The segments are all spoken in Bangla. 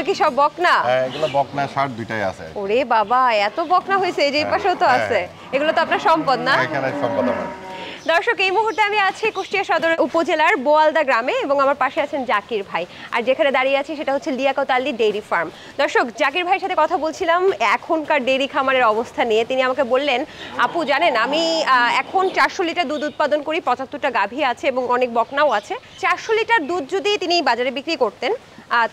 কি সব বকনা? হ্যাঁ, এগুলো বকনা ষাঁড় দুইটাই আছে। ওরে বাবা, এত বকনা হয়েছে, এই যে এই পাশেও তো আছে। এগুলো তো আপনার সম্পদ না? এখানে সম্পদ আমার। দর্শক, এই মুহূর্তে আমি আছি কুষ্টিয়া সদর উপজেলার বোয়ালদা গ্রামে এবং আমার পাশে আছেন জাকির ভাই। আর যেখানে দাঁড়িয়ে আছি সেটা হচ্ছে লিয়াকত আলী ডেইরি ফার্ম। দর্শক, জাকির ভাইয়ের সাথে কথা বলছিলাম এখনকার ডেইরি খামারের অবস্থা নিয়ে। তিনি আমাকে বললেন, আপু জানেন আমি এখন 400 লিটার দুধ উৎপাদন করি, 75টা গাভী আছে এবং অনেক বকনাও আছে। 400 লিটার দুধ যদি তিনি বাজারে বিক্রি করতেন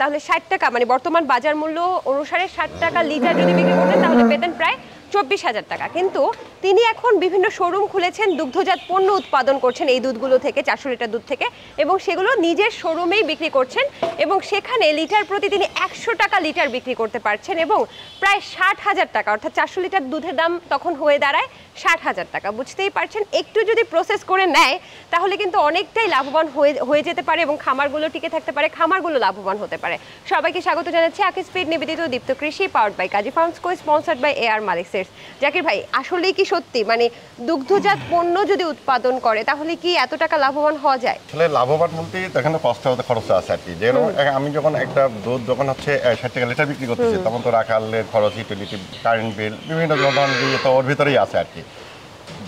তাহলে 60 টাকা, মানে বর্তমান বাজার মূল্য অনুসারে 60 টাকা লিটার যদি বিক্রি করতেন তাহলে পেতেন প্রায় 24,000 টাকা। কিন্তু তিনি এখন বিভিন্ন শোরুম খুলেছেন, দুগ্ধজাত পণ্য উৎপাদন করছেন এই দুধগুলো থেকে, 400 লিটার দুধ থেকে, এবং সেগুলো নিজের শোরুমেই বিক্রি করছেন এবং সেখানে লিটার প্রতি তিনি 100 টাকা লিটার বিক্রি করতে পারছেন এবং প্রায় 60,000 টাকা, অর্থাৎ 400 লিটার দুধের দাম তখন হয়ে দাঁড়ায় 60,000 টাকা। বুঝতেই পারছেন, একটু যদি প্রসেস করে নেয় তাহলে কিন্তু অনেকটাই লাভবান হয়ে যেতে পারে এবং খামারগুলো টিকে থাকতে পারে, খামারগুলো লাভবান হতে পারে। সবাইকে স্বাগত জানাচ্ছি আকিজ ফিড নিবেদিত Deepto Krishi, powered by Kazi farms, sponsored by AR Malik seeds. Zakir ভাই, আসলেই কি সত্যি মানে দুগ্ধজাত পণ্য যদি উৎপাদন করে তাহলে কি এত টাকা লাভবান হওয়া যায়? আসলে লাভবান বলতে এখানে কষ্ট হতে খরচ আছে আর কি। যেরকম আমি যখন একটা দুধ যখন হচ্ছে 60 টাকা লিটার বিক্রি করতেছি, তখন তো রাখালের খরচ, ইউটিলিটি, কারেন্ট বিল, বিভিন্ন ধরনের বিল তো ওর ভিতরেই আছে আর কি।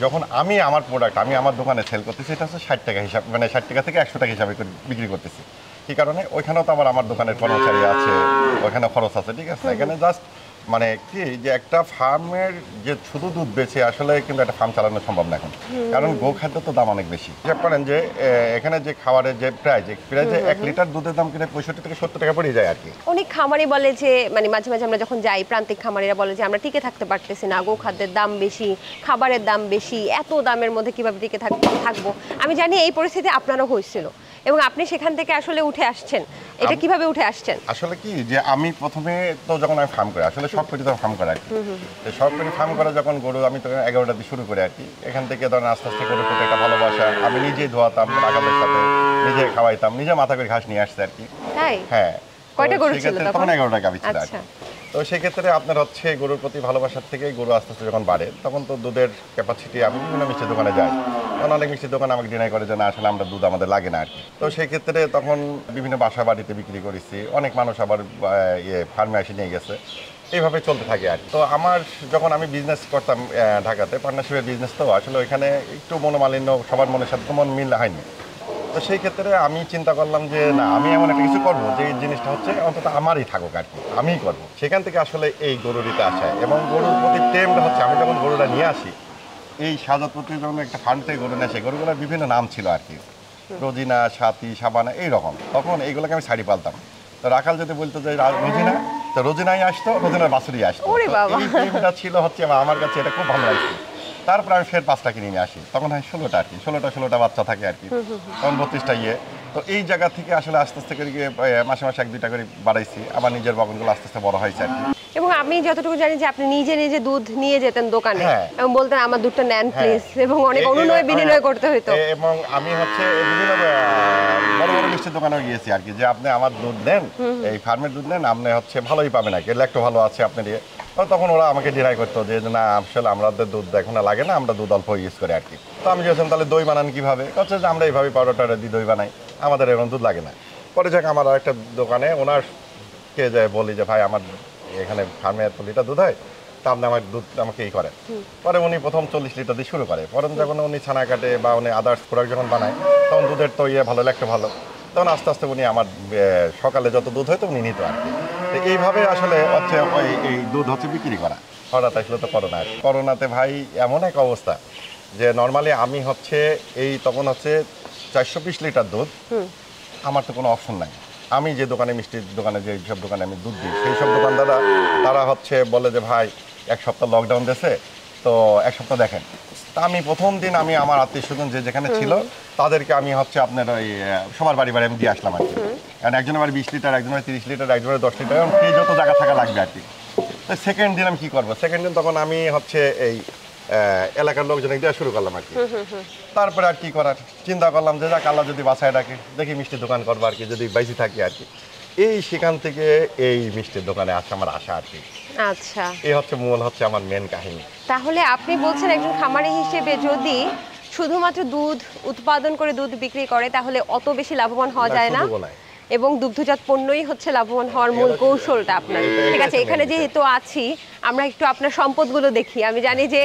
যখন আমি আমার প্রোডাক্ট আমি আমার দোকানে সেল করতেছি, এটা হচ্ছে 60 টাকা হিসাব, মানে 60 টাকা থেকে 100 টাকা হিসাবে বিক্রি করতেছি। এই কারণে ওইখানেও তো আমার দোকানের কর্মচারী আছে, ওইখানে খরচ আছে, ঠিক আছে। এখানে জাস্ট মানে কি যে একটা ফার্মের যে শুধু দুধ বেচে আসলে কিন্তু একটা ফার্ম চালানো সম্ভব না এখন, কারণ গোখাদ্য তো দাম অনেক বেশি। হিসাব করেন যে এখানে যে খাবারের যে প্রায় 1 লিটার দুধের দাম কিনে 65 থেকে 70 টাকা পড়ে যায় আর কি। অনেক খামারি বলে যে মানে মাঝে মাঝে আমরা যখন যাই, প্রান্তিক খামারিরা বলে যে আমরা টিকে থাকতে পারতেছি না, গোখাদ্যের দাম বেশি, খাবারের দাম বেশি, এত দামের মধ্যে কিভাবে টিকে থাকবো। আমি জানি এই পরিস্থিতি আপনারও হয়েছিল এবং আপনি সেখান থেকে আসলে উঠে আসছেন। এটা কিভাবে উঠে আসছেন? আসলে কি যে আমি প্রথমে তো যখন আমি ফার্ম করি, আসলে সব কিছু তো ফার্ম করা আর কি। সব কিছু ফার্ম করা যখন গরু আমি তো 11টা দিয়ে শুরু করি আর কি। এখান থেকে ধরেন আস্তে আস্তে গরুর প্রতি একটা ভালোবাসা, আমি নিজেই ধোয়াতাম রাখালের সাথে, নিজে খাওয়াইতাম, নিজে মাথা করে ঘাস নিয়ে আসতে আর কি। তাই? হ্যাঁ। কয়টা গরু ছিল তখন? 11টা গাভী ছিল আর কি। তো সেক্ষেত্রে আপনার হচ্ছে গরুর প্রতি ভালোবাসার থেকে গরু আস্তে আস্তে যখন বাড়ে, তখন তো দুধের ক্যাপাসিটি, আমি বিভিন্ন মিষ্টির দোকানে যাই, তখন অনেক মিষ্টির দোকানে আমাকে ডিনাই করে যে না আসলে আমরা দুধ আমাদের লাগে না আর কি। তো সেই ক্ষেত্রে তখন বিভিন্ন বাসা বাড়িতে বিক্রি করেছি, অনেক মানুষ আবার ফার্মে এসে নিয়ে গেছে, এইভাবে চলতে থাকে আর কি। তো আমার যখন আমি বিজনেস করতাম ঢাকাতে, পার্টনারশিপের বিজনেস, তো আসলে ওইখানে একটু মনোমালিন্য, সবার মনের সাথে তো মন মিল হয়নি। তো সেই ক্ষেত্রে আমি চিন্তা করলাম যে না, আমি এমন একটা কিছু করবো যে জিনিসটা হচ্ছে অন্তত আমারই থাকুক আর কি, আমিই করবো। সেখান থেকে আসলে এই গরুরিতে আসা এবং গরুর প্রতি প্রেমটা হচ্ছে, আমি যখন গরুটা নিয়ে আসি, এই সাজাদপুরে যখন একটা ফার্ম থেকে গরু নিয়ে আসে, গরুগুলোর বিভিন্ন নাম ছিল আর কি, রোজিনা, সাথী, সাবানা, এইরকম। তখন এইগুলোকে আমি শাড়ি পালতাম। তো রাখাল যদি বলতো যে রোজিনা, তো রোজিনাই আসতো, রোজিনার বাছুরই আসতো। এই প্রেমটা ছিল হচ্ছে আমার কাছে, এটা খুব ভালো লাগছে। তারপর আমি ফের 5টা কিনে নিয়ে আসি, তখন হয় 16টা আর কি, 16টা বাচ্চা থাকে আর কি, তখন 32টা ইয়ে। তো এই জায়গা থেকে আসলে আস্তে আস্তে করে গিয়ে মাসে মাসে 1-2টা করে বাড়াইছি, আমার নিজের বাগানগুলো আস্তে আস্তে বড় হয়েছে আর কি। এবং আমি যতটুকু জানি যে আপনি নিজে নিজে দুধ নিয়ে যেতেন দোকানে এবং বলতেন আমার দুধটা নেন প্লিজ, এবং অনেক অনুনয় বিনয় করতে হতো। এবং আমি হচ্ছে বিভিন্ন বড় বড় মিষ্টির দোকানে গিয়েছি আর কি, যে আপনি আমার দুধ নেন, এই ফার্মের দুধ নেন, আপনি হচ্ছে ভালোই পাবেন আর কি, একটু ভালো আছে আপনার দিয়ে। তখন ওরা আমাকে ডিনাই করতো যে না আসলে আমাদের দুধ এখন লাগে না, আমরা দুধ অল্প ইউজ করি আর কি। তো আমি বলছিলাম তাহলে দই বানান কীভাবে? হচ্ছে যে আমরা এইভাবে পাউডারটা দিয়ে দই বানাই, আমাদের এখন দুধ লাগে না। পরে যাক আমার আরেকটা দোকানে ওনারকে যায় বলি যে ভাই আমার এখানে ফার্মে এত লিটার দুধ হয়, তা আপনি আমার দুধ আমাকে এই করেন। পরে উনি প্রথম 40 লিটার দিয়ে শুরু করে, পরে যখন উনি ছানা কাটে বা উনি আদার্স প্রোডাক্ট যখন বানায়, তখন দুধের তো ভালো, একটা ভালো, তখন আস্তে আস্তে উনি আমার সকালে যত দুধ হয়তো উনি নিত আর কি। তো এইভাবে আসলে হচ্ছে এই দুধ হচ্ছে বিক্রি করা। হঠাৎ আসলে তো করোনাতে ভাই এমন এক অবস্থা যে নর্মালি আমি হচ্ছে তখন হচ্ছে 420 লিটার দুধ, আমার তো কোনো অপশন নাই। আমি যে দোকানে মিষ্টির দোকানে, যে সব দোকানে আমি দুধ দিই, সেই সব দোকানদাররা তারা হচ্ছে বলে যে ভাই 1 সপ্তাহ লকডাউন দিয়েছে, তো 1 সপ্তাহ দেখেন। তা আমি প্রথম দিন আমি আমার আত্মীয় স্বজন যে যেখানে ছিল তাদেরকে আমি হচ্ছে আপনার ওই সবার বাড়ি আমি দিয়ে আসলাম আর কি। কারণ একজনের বাড়ি 20 লিটার, একজনের 30 লিটার, একজনের 10 লিটার, এবং কে যত জায়গা থাকা লাগবে আর কি। তো সেকেন্ড দিন আমি কী করবো, সেকেন্ড দিন তখন আমি হচ্ছে এই এলাকার লোকজনে দেওয়া শুরু করলাম আর কি। তারপরে আর কি করার চিন্তা করলাম যে যাক আল্লাহ যদি বাসায় ডাকে, দেখি মিষ্টির দোকান করবো আর কি, যদি বাইসি থাকি আর কি। সেখান থেকে এই মিষ্টির দোকানে আসা আমার আশা আর কি। আচ্ছা, এই হচ্ছে মূল হচ্ছে আমার মেন কাহিনী। তাহলে আপনি বলছেন একজন খামারি হিসেবে যদি শুধুমাত্র দুধ উৎপাদন করে দুধ বিক্রি করে তাহলে অত বেশি লাভবান হওয়া যায় না, এবং দুগ্ধজাত পণ্যই হচ্ছে লাভবান হওয়ার মূল কৌশলটা আপনার। ঠিক আছে, এখানে যেহেতু আছি আমরা একটু আপনার সম্পদগুলো দেখি। আমি জানি যে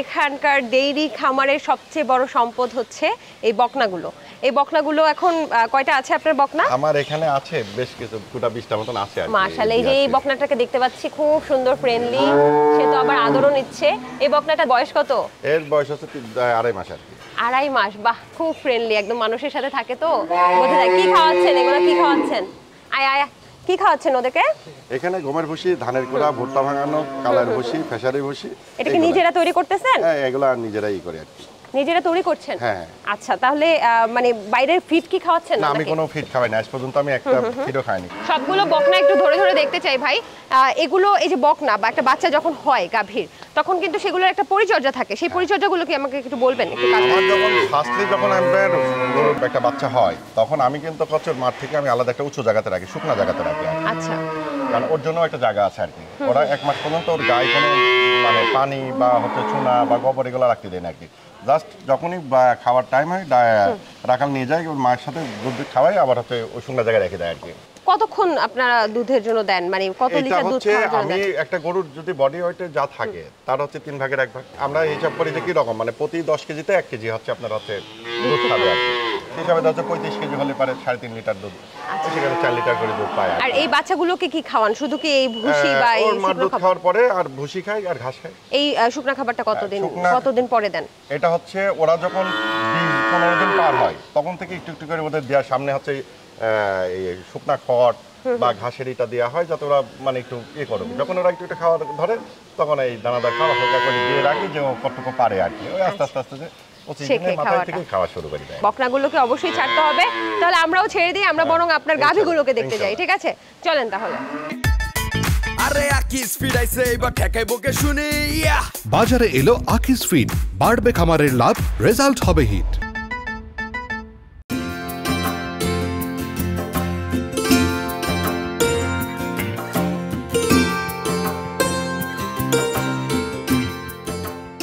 এখানকার ডেইরি খামারের সবচেয়ে বড় সম্পদ হচ্ছে এই বকনাগুলো। এই বকনাগুলো এখন কয়টা আছে আপনার বকনা? আমার এখানে আছে বেশ কিছু, 20টা মতন আছে আর কি। মাশাআল্লাহ, এই যে এই বকনাটাকে দেখতে পাচ্ছি খুব সুন্দর, ফ্রেন্ডলি, সে তো আবার আদরও নিচ্ছে। এই বকনাটার বয়স কত? এর বয়স হচ্ছে 2.5 মাস আর কি। 2.5 মাস, বাহ, খুব ফ্রেন্ডলি, একদম মানুষের সাথে থাকে তো বোঝা যায়। কি খাওয়াচ্ছেন এগুলো, কি খাওয়াচ্ছেন? আয় আয়, কি খাওয়াচ্ছেন ওদেরকে? এখানে গমের ভুসি, ধানের কুড়া, ভুট্টা ভাঙানো, কালার ভুসি, ফেসারি ভুসি। এটা কি নিজেরা তৈরি করতেছেন? হ্যাঁ, এগুলো নিজেরাই করি আর কি। নিজেরা তৈরি করছেন? হ্যাঁ। আচ্ছা, তাহলে মানে বাইরের ফিড কি খাওয়াচ্ছেন? না, আমি কোনো ফিড খাই না, আজ পর্যন্ত আমি একটা ফিডও খাইনি। সবগুলো বকনা একটু ধরে ধরে দেখতে চাই ভাই। এগুলো, এই যে বকনা বা একটা বাচ্চা যখন হয় গাভীর, তখন কিন্তু সেগুলোর একটা পরিচর্যা থাকে। সেই পরিচর্যাগুলো কি আমাকে একটু বলবেন? আমার যখন ফার্স্টলি যখন একটা বাচ্চা হয়, তখন আমি কিন্তু কচ্ছর মাঠ থেকে আমি আলাদা একটা উঁচু জায়গাতে রাখি, শুকনা জায়গাতে রাখি। আচ্ছা, কারণ ওর জন্য একটা জায়গা আছে আর কি। ওরা 1 মাস পর্যন্ত ওর গায়ে কোনো মানে পানি বা হচ্ছে চুনা বা গোবর এগুলো রাখতে দেয় না আর কি। জাস্ট যখনই খাওয়ার টাইম হয় রাখাল নিয়ে যায়, ওর মায়ের সাথে দুধ খাওয়াই, আবার হচ্ছে ওই শুকনা জায়গায় রেখে দেয় আর কি। কতক্ষণ আপনারা দুধের জন্য দেন, মানে কত লিটার দুধ খাওয়ার জন্য আমি দেন? একটা গরুর যদি বডি ওয়েটে যা থাকে তার হচ্ছে 3 ভাগের 1 ভাগ আমরা হিসাব করি যে কি রকম, মানে প্রতি 10 কেজিতে 1 কেজি হচ্ছে আপনার হচ্ছে দুধ খাবে আর কি। হিসাবে হচ্ছে 35 কেজি হলে পারে 3.5 লিটার দুধ, সেখানে 4 লিটার করে দুধ পায়। আর এই বাচ্চাগুলোকে কি খাওয়ান? শুধু কি এই ভুসি বা এই শুকনো খাবার? খাওয়ার পরে আর ভুসি খাই আর ঘাস খাই। এই শুকনো খাবারটা কতদিন পরে দেন? এটা হচ্ছে ওরা যখন 20-15 দিন পার হয় তখন থেকে একটু একটু করে ওদের দেওয়ার সামনে হচ্ছে এই শুকনা খড় বা ঘাসের এটা দেওয়া হয়, যাতে ওরা মানে একটু করুক। যখন ওরা একটু খাওয়া ধরে তখন এই দানাদার খাওয়া হালকা করে দিয়ে রাখি, যে কতটুকু পারে আর কি। ওই আস্তে আস্তে আস্তে খাওয়া শুরু করে দেয়। বকনাগুলোকে অবশ্যই ছাড়তে হবে, তাহলে আমরাও ছেড়ে দিই। আমরা বরং আপনার গাভীগুলোকে দেখতে যাই, ঠিক আছে? চলেন তাহলে। আরে আকিস ফিড আইছে, এবার ঠেকাই বকে শুনি। বাজারে এলো আকিস ফিড, বাড়বে খামারের লাভ, রেজাল্ট হবে হিট।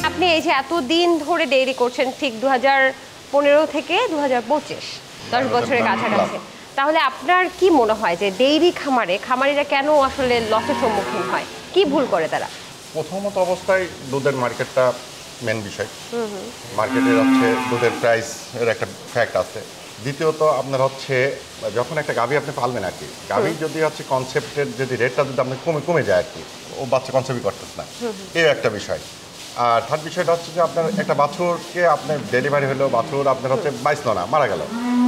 আপনি এই যে এতদিন ধরে ডেইরি করছেন, ঠিক 2015 থেকে 2025, 10 বছরের কাছাকাছি, তাহলে আপনার কি মনে হয় যে ডেইরি খামারিরা কেন আসলে লসের সম্মুখীন হয়? কি ভুল করে তারা? প্রথমত অবস্থায় দুধের মার্কেটটা মেন বিষয়। মার্কেটের হচ্ছে দুধের প্রাইস এর একটা ফ্যাক্ট আছে। দ্বিতীয়ত আপনার হচ্ছে যখন একটা গাভী আপনি পালবেন আর কি, গাভীর যদি হচ্ছে কনসেপ্টের যদি রেটটা যদি আপনি কমে যায় আর কি, ও বাচ্চা কনসেপ্টই করতেছে না, এই একটা বিষয়। আর থার্ড বিষয়টা হচ্ছে যে আপনার একটা বাছুরকে আপনার ডেলিভারি হলো, বাছুর আপনার হচ্ছে 22 না মারা গেল,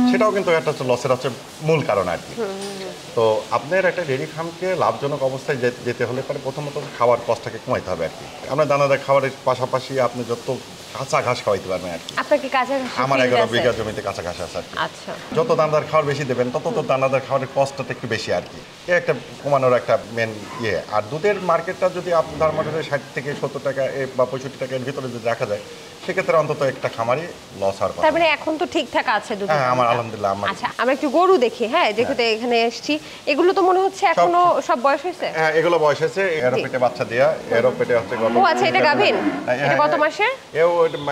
সেটাও কিন্তু একটা হচ্ছে লসের হচ্ছে মূল কারণ আর কি। তো আপনার একটা ডেইরি ফার্মকে লাভজনক অবস্থায় যেতে হলে পরে প্রথমত খাওয়ার কষ্টটাকে কমাইতে হবে আর কি। আপনার দানাদার খাবারের পাশাপাশি আপনি যত কাঁচা ঘাস খাওয়াইতে পারবেন আর কি। আপনার কি কাঁচা ঘাস? আমার 11 বিঘা জমিতে কাঁচা ঘাস আছে আর কি। আচ্ছা, যত দানাদার খাবার বেশি দেবেন তত তো দানাদার খাবারের কষ্টটা একটু বেশি আর কি। এই একটা কমানোর একটা মেন ইয়ে। আর দুধের মার্কেটটা যদি আপনার মনে হয় 60 থেকে 70 টাকা বা 65 টাকা এর ভিতরে যদি রাখা যায়, সেক্ষেত্রে অন্তত একটা খামারি লস হওয়ার কথা। তার মানে এখন তো ঠিকঠাক আছে দুধ? হ্যাঁ, আমার আলহামদুলিল্লাহ। আচ্ছা, আমরা একটু গরু দেখি। হ্যাঁ, যেহেতু এখানে এসেছি, এগুলো তো মনে হচ্ছে এখনো সব বয়স হয়েছে। হ্যাঁ, এগুলো বয়স হয়েছে। এরও পেটে বাচ্চা দেয়া, এরও পেটে হচ্ছে গত। ও আচ্ছা, এটা গাভীন? এটা কত মাসের?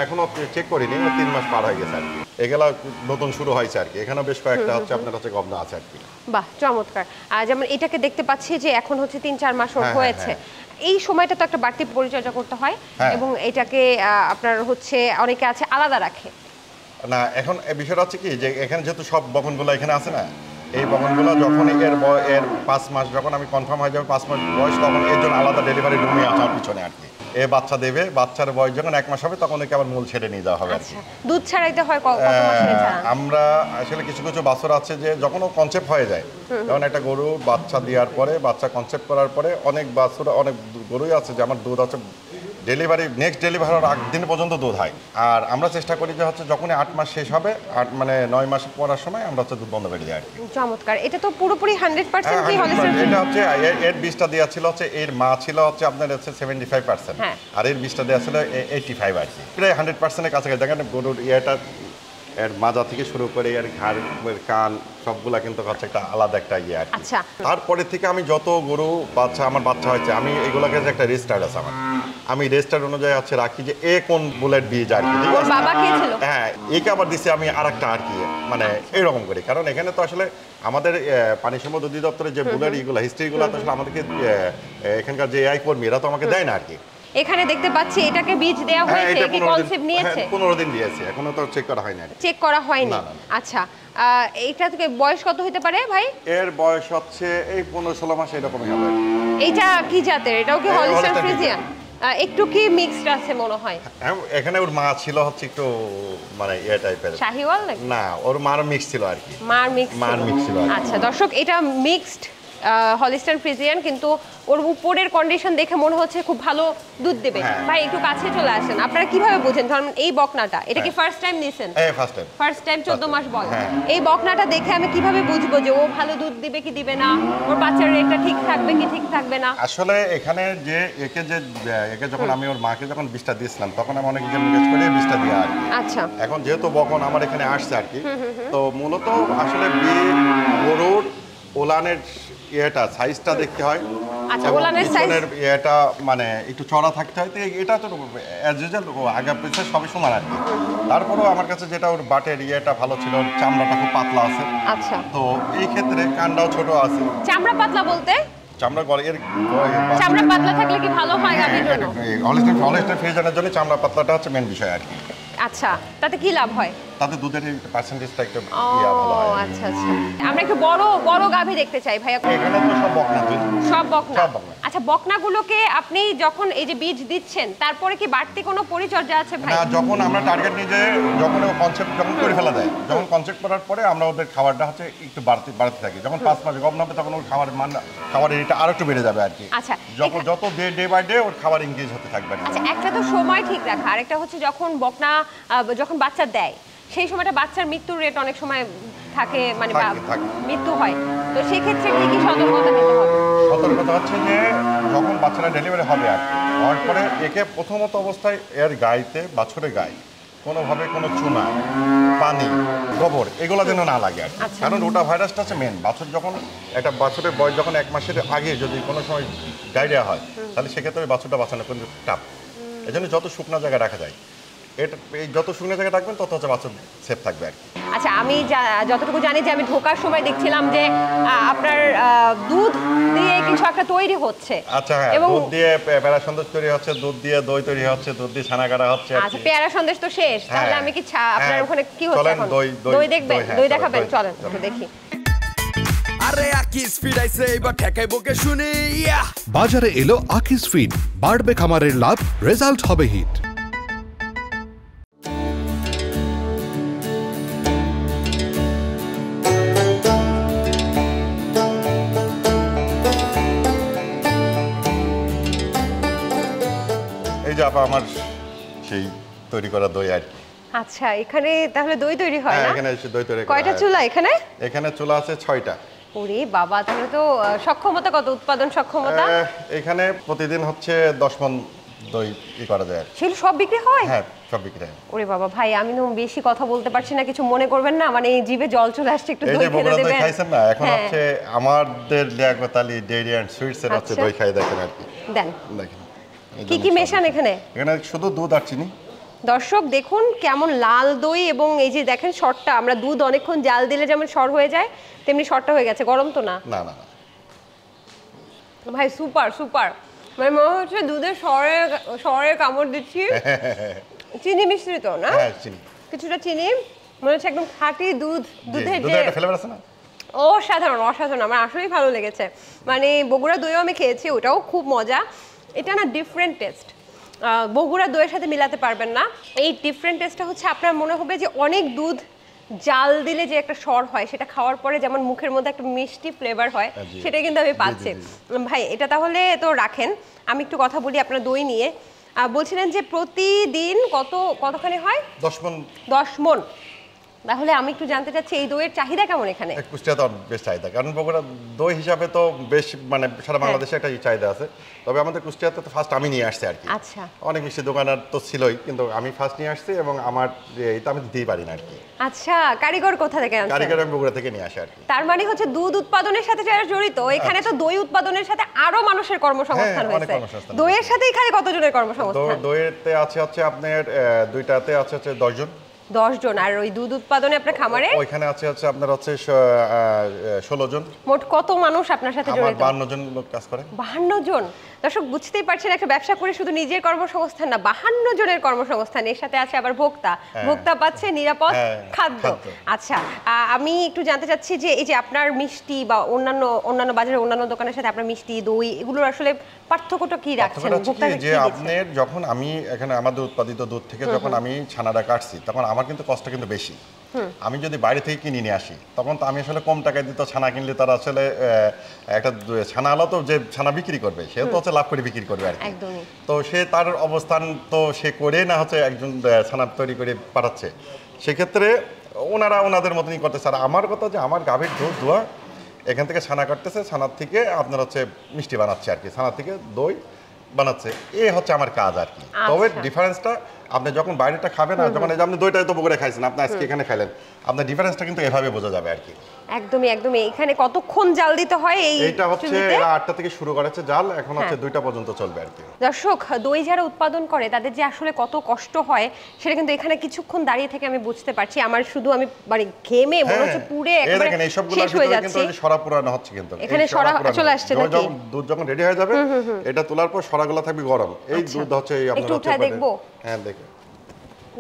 এখনো চেক করিনি, 3 মাস পার হয়ে গেছে আর কি। এগুলা নতুন শুরু হয়েছে আর কি। এখানে বেশ কয়েকটা হচ্ছে আপনার হচ্ছে গবনা আছে আর কি। বাহ, চমৎকার। আর যেমন এটাকে দেখতে পাচ্ছি যে এখন হচ্ছে 3-4 মাস হয়েছে। এই সময়টা তো একটা বাড়তি পরিচর্যা করতে হয়, এবং এটাকে আপনার হচ্ছে অনেকে আছে আলাদা রাখে না। এখন এই বিষয়টা হচ্ছে কি, যে এখানে যেহেতু সব বকনগুলো এখানে আছে না, এই বকনগুলো যখন এর 5 মাস যখন আমি কনফার্ম হয়ে যাবে 5 মাস বয়স, তখন এর জন্য আলাদা ডেলিভারি রুমে আছে আমার পিছনে আর কি। এ বাচ্চা দেবে, বাচ্চার বয়স যখন 1 মাস হবে তখন একে আবার মূল ছেড়ে নিয়ে যাওয়া হবে আর কি। দুধ ছাড়াইতে হয় কত মাসে? আমরা আসলে কিছু কিছু বাছুর আছে যে যখন ও কনসেপ্ট হয়ে যায়, যেমন একটা গরু বাচ্চা দেওয়ার পরে, বাচ্চা কনসেপ্ট করার পরে, অনেক বাছুর অনেক গরুই আছে যে আমার দুধ হচ্ছে নেক্সট ডেলিভারির আগ দিন পর্যন্ত দুধ হয়। আর আমরা চেষ্টা করি যে হচ্ছে যখনই 8 মাস শেষ হবে, 9 মাস পড়ার সময় আমরা হচ্ছে দুধ বন্ধ করে দিই আর কি। চমৎকার। এটা তো পুরোপুরি 100% কি হলে? এটা হচ্ছে এর 20টা দেওয়া ছিল হচ্ছে, এর মা ছিল হচ্ছে আপনার হচ্ছে 75%, আর এর 20টা দেওয়া ছিল 85 আর কি। প্রায় 100%-এর কাছাকাছি। দেখেন গরুর ইয়েটা, এর মাজা থেকে শুরু করে এর ঘাড়, কান সবগুলা কিন্তু হচ্ছে একটা আলাদা একটা ইয়ে আর কি। তারপরে থেকে আমি যত গরু বাচ্চা আমার বাচ্চা হয়েছে, আমি এগুলোকে যে একটা রেজিস্টার্ড আছে আমার, আমি রেজিস্টার অনুযায়ী হচ্ছে রাখি যে এ কোন বুলেট বীজ আর কি, ঠিক আছে? বাবা খেয়েছিল? হ্যাঁ, একে আবার দিছি আমি আরেকটা আর কি, মানে এরকম করি। কারণ এখানে তো আসলে আমাদের পানি সম্পদ অধিদপ্তরের যে বুলেট এইগুলো হিস্ট্রিগুলো তো আসলে আমাদেরকে এখানকার যে এআই কর্মী এরা তো আমাকে দেয় না আর কি। এখানে দেখতে পাচ্ছি এটাকে বীজ দেওয়া হয়েছে, কি কনসেপ্ট নিয়েছে? 15 দিন দিয়েছে, এখনো তো চেক করা হয়নি। চেক করা হয়নি? না। আচ্ছা, এইটা থেকে বয়স কত হতে পারে ভাই? এর বয়স হচ্ছে এই 15-16 মাস এরকমই হবে। এইটা কি জাতের? এটাও কি হলিস্টাইন হলিস্টাইন ফ্রিজিয়ান? একটু কি মিক্সড আছে মনে হয়। এখানে ওর মা ছিল হচ্ছে একটু মানে ইয়ে টাইপের, শাহিওয়াল নাকি? না, ওর মার মিক্স ছিল আর কি। মার মিক্স ছিল আর কি। আচ্ছা দর্শক, এটা মিক্সড হলিস্টাইন ফ্রিজিয়ান, কিন্তু ওর উপরের কন্ডিশন দেখে মনে হচ্ছে খুব ভালো দুধ দেবে। ভাই একটু কাছে চলে আসেন। আপনারা কিভাবে বুঝেন ধরুন এই বকনাটা, এটা কি ফার্স্ট টাইম নিছেন? হ্যাঁ, ফার্স্ট টাইম 14 মাস বয়স। এই বকনাটা দেখে আমি কিভাবে বুঝবো যে ও ভালো দুধ দিবে কি দিবে না, ওর বাচ্চার রেটটা ঠিক থাকবে কি ঠিক থাকবে না? আসলে এখানে যে একে যখন আমি ওর মাকে যখন বিষটা দিয়েছিলাম তখন আমি অনেক জিজ্ঞেস করে বিষটা দিয়ে আর কি। আচ্ছা, এখন যেহেতু বকন আমার এখানে আসছে আর কি, তো মূলত আসলে গরুর ওলানের ইয়েটা সাইজটা দেখতে হয়। আচ্ছা, ওলানের সাইজ এটা মানে একটু চড়া থাকতে হয়। তো এটা তো অ্যাজ ইউজুয়াল আগা পিছে সবই সমান আর কি। তারপরেও আমার কাছে যেটা ওর বাটের ইয়েটা ভালো ছিল, চামড়াটা খুব পাতলা আছে। আচ্ছা, তো এই ক্ষেত্রে কানটাও ছোট আছে। চামড়া পাতলা বলতে চামড়া এর চামড়া পাতলা থাকলে কি ভালো হয় গাভীর জন্য? হলিস্টাইন ফ্রিজিয়ানের জন্য চামড়া পাতলাটা হচ্ছে মেন বিষয় আর কি। আচ্ছা, তাতে কি লাভ হয়? তাতে দুধের পার্সেন্টেজটা একটু ও ভালো হয়। আচ্ছা আচ্ছা, আমরা একটু বড় বড় গাভী দেখতে চাই ভাইয়া। এখানে তো সব বকনা দুধ। সব বকনা? সব বকনা। আচ্ছা, বকনাগুলোকে আপনি যখন এই যে বীজ দিচ্ছেন তারপরে কি বাড়তি কোনো পরিচর্যা আছে ভাই? না, যখন আমরা টার্গেট নিয়ে যে যখন ও কনসেপ্ট যখন করে ফেলা দেয়, যখন কনসেপ্ট করার পরে আমরা ওদের খাবারটা হচ্ছে একটু বাড়তে থাকি। যখন 5 মাস গম হবে তখন ওর খাবারের এটা আরো একটু বেড়ে যাবে আর কি। আচ্ছা, যত ডে বাই ডে ওর খাবার ইনক্রিজ হতে থাকবে। আচ্ছা, একটা তো সময় ঠিক রাখা, আরেকটা হচ্ছে যখন বকনা যখন বাচ্চা দেয় সেই সময়টা বাচ্চার মৃত্যুর রেট অনেক সময় থাকে, মানে থাকে। মৃত্যু হয়। তো সেই ক্ষেত্রে কি সতর্কতা নিতে হবে? সতর্কতা হচ্ছে যে যখন বাচ্চারা ডেলিভারি হবে আর কি, হওয়ার পরে একে প্রথমত অবস্থায় এর গাইতে বাছুরের গায়ে কোনোভাবে কোনো চুনা, পানি, গোবর এগুলো যেন না লাগে আর কি। কারণ ওটা ভাইরাসটা হচ্ছে মেন। একটা বাছুরের বয়স যখন 1 মাসের আগে যদি কোনো সময় ডায়রিয়া হয়, তাহলে সেক্ষেত্রে বাছুরটা বাঁচানো কিন্তু টাফ। এই জন্য যত শুকনো জায়গায় রাখা যায়, যত শুকনো জায়গায় রাখবেন তত হচ্ছে বাছুর সেফ থাকবে আর কি। আচ্ছা, আমি যতটুকু জানি যে আমি ঢোকার সময় দেখছিলাম যে আপনার দুধ দিয়ে কিছু একটা তৈরি হচ্ছে। আচ্ছা, হ্যাঁ, দুধ দিয়ে পেয়ারা সন্দেশ তৈরি হচ্ছে, দুধ দিয়ে দই তৈরি হচ্ছে, দুধ দিয়ে ছানা কাটা হচ্ছে। আচ্ছা, পেয়ারা সন্দেশ তো শেষ, তাহলে আমি কি আপনার ওখানে কি হচ্ছে এখন? দই দেখবেন? দই দেখাবেন? চলেন একটু দেখি। আরে আকি স্পিড আইছে এবার ঠেকাইবো কে শুনি। বাজারে এলো আকিস ফিড, বাড়বে খামারের লাভ, রেজাল্ট হবে হিট। এই যে আপা আমার সেই তৈরি করা দই আর কি। আচ্ছা, এখানে তাহলে দই তৈরি হয় না? এখানে এসে দই তৈরি করা কয়টা হয়। চুলা এখানে? এখানে চুলা আছে 6টা। ওরে বাবা, তাহলে তো সক্ষমতা কত, উৎপাদন সক্ষমতা? এখানে প্রতিদিন হচ্ছে 10 মণ দই করা যায়। সেগুলো সব বিক্রি হয়? হ্যাঁ, সব বিক্রি হয়। ওরে বাবা ভাই, আমি তো বেশি কথা বলতে পারছি না, কিছু মনে করবেন না, মানে এই জিভে জল চলে আসছে, একটু এই দই যে খেতে বগুড়া দই দেবেন? খাইছেন না, এখন হচ্ছে আমাদের Liaquat Ali dairy and sweets এর হচ্ছে দই খাই দেখেন আর কি। দেন, দেখেন কি কি মেশান এখানে? এখানে শুধু দুধ আর চিনি। দর্শক দেখুন কেমন লাল দই, এবং এই যে দেখেন শর্টটা, আমরা দুধ অনেকক্ষণ জাল দিলে যেমন সর হয়ে যায় তেমনি শর্টটা হয়ে গেছে। গরম তো না? না না ভাই সুপার সুপার, মানে মনে হচ্ছে দুধের সরে কামড় দিচ্ছি। চিনি মিশ্রিত না? হ্যাঁ, চিনি, কিছুটা চিনি, মনে হচ্ছে একদম খাঁটি দুধ। দুধের যে একটা ফ্লেভার আছে না, অসাধারণ অসাধারণ, আমার আসলেই ভালো লেগেছে। মানে বগুড়া দইও আমি খেয়েছি, ওটাও খুব মজা। এটা না ডিফারেন্ট টেস্ট, বগুড়া দইয়ের সাথে মিলাতে পারবেন না। এই ডিফারেন্ট টেস্টটা হচ্ছে আপনার মনে হবে যে অনেক দুধ জাল দিলে যে একটা স্বর হয়, সেটা খাওয়ার পরে যেমন মুখের মধ্যে একটা মিষ্টি ফ্লেভার হয়, সেটা কিন্তু আমি পাচ্ছি। ভাই এটা তাহলে তো রাখেন, আমি একটু কথা বলি আপনার দই নিয়ে। বলছিলেন যে প্রতিদিন কতখানি হয়? 10 মণ। 10 মণ তাহলে আমি একটু জানতে চাচ্ছি এই দইয়ের চাহিদা কেমন এখানে? কুষ্টিয়া তো বেশ চাহিদা, কারণ বগুড়া দই হিসাবে তো বেশ মানে সারা বাংলাদেশে একটা চাহিদা আছে। তবে আমাদের কুষ্টিয়াতে তো ফার্স্ট আমি নিয়ে আসছি আর কি। আচ্ছা, অনেক মিষ্টি দোকানের তো ছিলই, কিন্তু আমি ফার্স্ট নিয়ে আসছি এবং আমার এইটা আমি দিতেই পারি না আর কি। আচ্ছা, কারিগর কোথা থেকে আনছেন? কারিগর আমি বগুড়া থেকে নিয়ে আসি আর কি। তার মানে হচ্ছে দুধ উৎপাদনের সাথে যারা জড়িত, এখানে তো দই উৎপাদনের সাথে আরো মানুষের কর্মসংস্থান হ্যাঁ, অনেক হয়েছে। কর্মসংস্থান দইয়ের সাথে এখানে কতজনের কর্মসংস্থান? দইয়েতে আছে হচ্ছে আপনার দুইটাতে আছে হচ্ছে 10 জন। 10 জন। আর ওই দুধ উৎপাদনে আপনার খামারে ওইখানে আছে হচ্ছে আপনার হচ্ছে 16 জন। মোট কত মানুষ আপনার সাথে আমার জড়িত? 52 জন লোক কাজ করে। 52 জন। দর্শক বুঝতেই পারছেন, একটা ব্যবসা করে শুধু নিজের কর্মসংস্থান না, 52 জনের কর্মসংস্থান। এর সাথে আছে আবার ভোক্তা, ভোক্তা পাচ্ছে নিরাপদ খাদ্য। আচ্ছা, আমি একটু জানতে চাচ্ছি যে এই যে আপনার মিষ্টি বা অন্যান্য বাজারে অন্যান্য দোকানের সাথে আপনার মিষ্টি দই এগুলোর আসলে পার্থক্যটা কি রাখছেন? যে আপনার যখন আমি এখানে আমাদের উৎপাদিত দুধ থেকে যখন আমি ছানাটা কাটছি, তখন আমার কিন্তু কষ্ট কিন্তু বেশি। আমি যদি বাইরে থেকে কিনে নিয়ে আসি, তখন তো আমি আসলে কম টাকায় দিত ছানা কিনলে তারা আসলে একটা ছানা আলো তো যে ছানা বিক্রি করবে সে তো হচ্ছে লাভ করে বিক্রি করবে আর কি। তো সে তার অবস্থান তো সে করে না হচ্ছে একজন ছানা তৈরি করে পাঠাচ্ছে, সেক্ষেত্রে ওনারা ওনাদের মতনই করতেছে। আর আমার কথা যে আমার গাভীর দুধ দোয়া এখান থেকে ছানা কাটতেছে, ছানার থেকে আপনার হচ্ছে মিষ্টি বানাচ্ছে আর কি, ছানার থেকে দই বানাচ্ছে, এ হচ্ছে আমার কাজ আর কি। তবে ডিফারেন্সটা আপনি যখন বাইরেটা খাবেন আর যখন এই যে আপনি দইটাই তো বগুড়ায় খাইছেন, আপনি আজকে এখানে খাইলেন, আপনার ডিফারেন্সটা কিন্তু এভাবে বোঝা যাবে আর কি। একদমই একদমই। এখানে কতক্ষণ জাল দিতে হয়? এইটা হচ্ছে 8টা থেকে শুরু করেছে জাল, এখন হচ্ছে 2টা পর্যন্ত চলবে আর কি। দর্শক, দই যারা উৎপাদন করে তাদের যে আসলে কত কষ্ট হয় সেটা কিন্তু এখানে কিছুক্ষণ দাঁড়িয়ে থেকে আমি বুঝতে পারছি। আমার শুধু আমি মানে ঘেমে মনে হচ্ছে পুরে একেবারে শেষ হয়ে যাচ্ছে। কিন্তু সরা পুরানো হচ্ছে, কিন্তু এখানে সরা চলে আসছে নাকি? দুধ যখন রেডি হয়ে যাবে এটা তোলার পর সরাগুলো থাকবে গরম। এই দুধ হচ্ছে এই আপনারা একটু দেখবো। হ্যাঁ দেখুন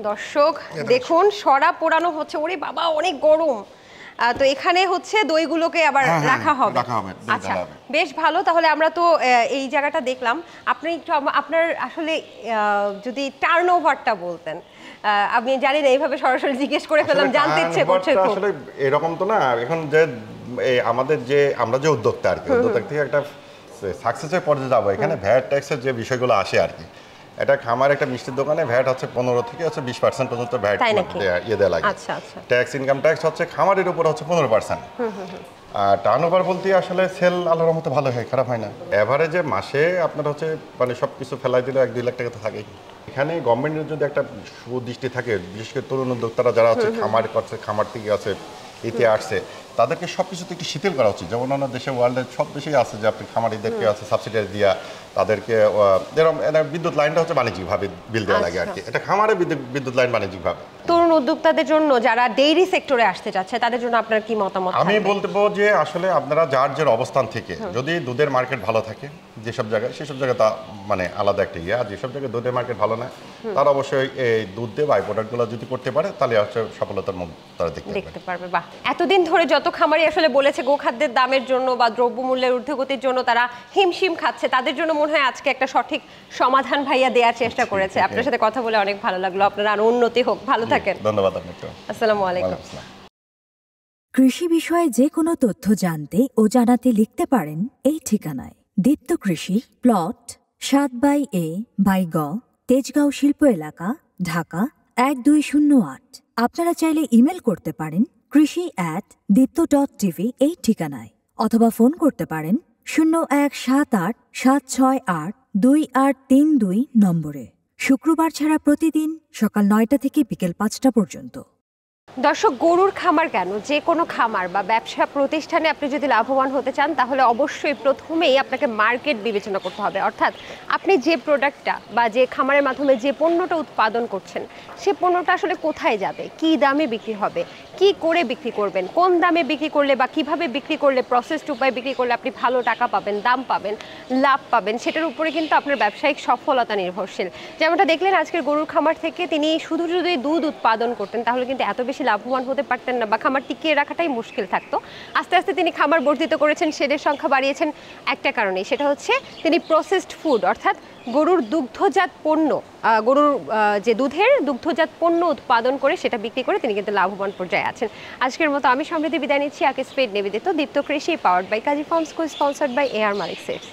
দর্শক, দেখুন সরা পোড়ানো হচ্ছে। ওরে বাবা, অনেক গরম। তো এখানে হচ্ছে দইগুলোকে আবার রাখা হবে। আচ্ছা, বেশ ভালো। তাহলে আমরা তো এই জায়গাটা দেখলাম। আপনি একটু আপনার আসলে যদি টার্নওভারটা বলতেন। আমি জানি না, এইভাবে সরাসরি জিজ্ঞেস করে ফেললাম, জানতে ইচ্ছে করছে। আসলে এরকম তো না, এখন যে আমাদের যে আমরা যে উদ্যোক্তা আর কি, উদ্যোক্তা থেকে একটা সাকসেসের পর্যায়ে যাবো, এখানে ভ্যাট ট্যাক্সের যে বিষয়গুলো আসে আর কি, এটা খামার একটা মিষ্টির দোকানে ভ্যাট হচ্ছে 15 থেকে 20% পর্যন্ত ভ্যাট দেওয়া লাগে। ট্যাক্স ইনকাম ট্যাক্স হচ্ছে খামারের উপর হচ্ছে 15%। আর টার্নওভার বলতে আসলে সেল আল্লাহর রহমতে ভালো হয়, খারাপ হয় না। এভারেজে মাসে আপনার হচ্ছে মানে সব কিছু ফেলাই দিলে 1-2 লাখ টাকা তো থাকেই। এখানে গভর্নমেন্টের যদি একটা সুদৃষ্টি থাকে, বিশেষ করে তরুণ উদ্যোক্তারা যারা হচ্ছে খামার করছে, খামার থেকে আছে এতে আসছে, তাদেরকে সব কিছুতে একটু শিথিল করা উচিত। যেমন অন্য দেশে ওয়ার্ল্ডের সব দেশেই আছে যে আপনি খামারিদেরকে আছে সাবসিডি দিয়া তাদেরকে যেরকম বিদ্যুৎ লাইনটা হচ্ছে বাণিজ্যিকভাবে বিল দেওয়া লাগে আর কি। এটা খামারে বিদ্যুৎ লাইন বাণিজ্যিকভাবে। তরুণ উদ্যোক্তাদের জন্য যারা ডেইরি সেক্টরে আসতে চাচ্ছে তাদের জন্য আপনার কি মতামত? আমি বলবো যে আসলে আপনারা যার যার অবস্থান থেকে যদি দুধের মার্কেট ভালো থাকে যেসব জায়গায়, সেসব জায়গায় তা মানে আলাদা একটা আর যেসব জায়গায় দুধের মার্কেট ভালো না, তারা অবশ্যই এই দুধ দিয়ে বাই প্রোডাক্টগুলো যদি করতে পারে তাহলে হচ্ছে সফলতার মুখ তারা দেখতে পারবে। বাহ, এতদিন ধরে যত খামারি আসলে বলেছে গোখাদ্যের দামের জন্য বা দ্রব্যমূল্যের ঊর্ধ্বগতির জন্য তারা হিমশিম খাচ্ছে, তাদের জন্য মনে হয় আজকে একটা সঠিক সমাধান ভাইয়া দেওয়ার চেষ্টা করেছে। আপনার সাথে কথা বলে অনেক ভালো লাগলো। আপনারা আরো উন্নতি হোক, ভালো থাকেন। ধন্যবাদ আপনাকে। আসসালামু আলাইকুম। কৃষি বিষয়ে যে কোনো তথ্য জানতে ও জানাতে লিখতে পারেন এই ঠিকানায়। দীপ্ত কৃষি, প্লট 7/A/গ, তেজগাঁও শিল্প এলাকা, ঢাকা 1208। আপনারা চাইলে ইমেল করতে পারেন krishi@dipto.tv এই ঠিকানায়, অথবা ফোন করতে পারেন 0178-768-2832 নম্বরে। শুক্রবার ছাড়া প্রতিদিন সকাল 9টা থেকে বিকেল 5টা পর্যন্ত। দর্শক, গরুর খামার কেন, যে কোনো খামার বা ব্যবসা প্রতিষ্ঠানে আপনি যদি লাভবান হতে চান তাহলে অবশ্যই প্রথমেই আপনাকে মার্কেট বিবেচনা করতে হবে। অর্থাৎ আপনি যে প্রোডাক্টটা বা যে খামারের মাধ্যমে যে পণ্যটা উৎপাদন করছেন সে পণ্যটা আসলে কোথায় যাবে, কি দামে বিক্রি হবে, কি করে বিক্রি করবেন, কোন দামে বিক্রি করলে বা কিভাবে বিক্রি করলে, প্রসেসড উপায়ে বিক্রি করলে আপনি ভালো টাকা পাবেন, দাম পাবেন, লাভ পাবেন, সেটার উপরে কিন্তু আপনার ব্যবসায়িক সফলতা নির্ভরশীল। যেমনটা দেখলেন আজকের গরুর খামার থেকে, তিনি শুধু যদি দুধ উৎপাদন করতেন তাহলে কিন্তু এত বেশি লাভবান হতে পারতেন না বা খামার টিকিয়ে রাখাটাই মুশকিল থাকতো। আস্তে আস্তে তিনি খামার বর্ধিত করেছেন, শেডের সংখ্যা বাড়িয়েছেন একটা কারণেই, সেটা হচ্ছে তিনি প্রসেসড ফুড অর্থাৎ গরুর দুগ্ধজাত পণ্য, গরুর যে দুধের দুগ্ধজাত পণ্য উৎপাদন করে সেটা বিক্রি করে তিনি কিন্তু লাভবান পর্যায়ে আছেন। আজকের মতো আমি সমৃদ্ধি বিদায় নিচ্ছি। আকিস ফিড নিবেদিত Deepto Krishi, powered by Kazi farms, co sponsored by AR Malik sets.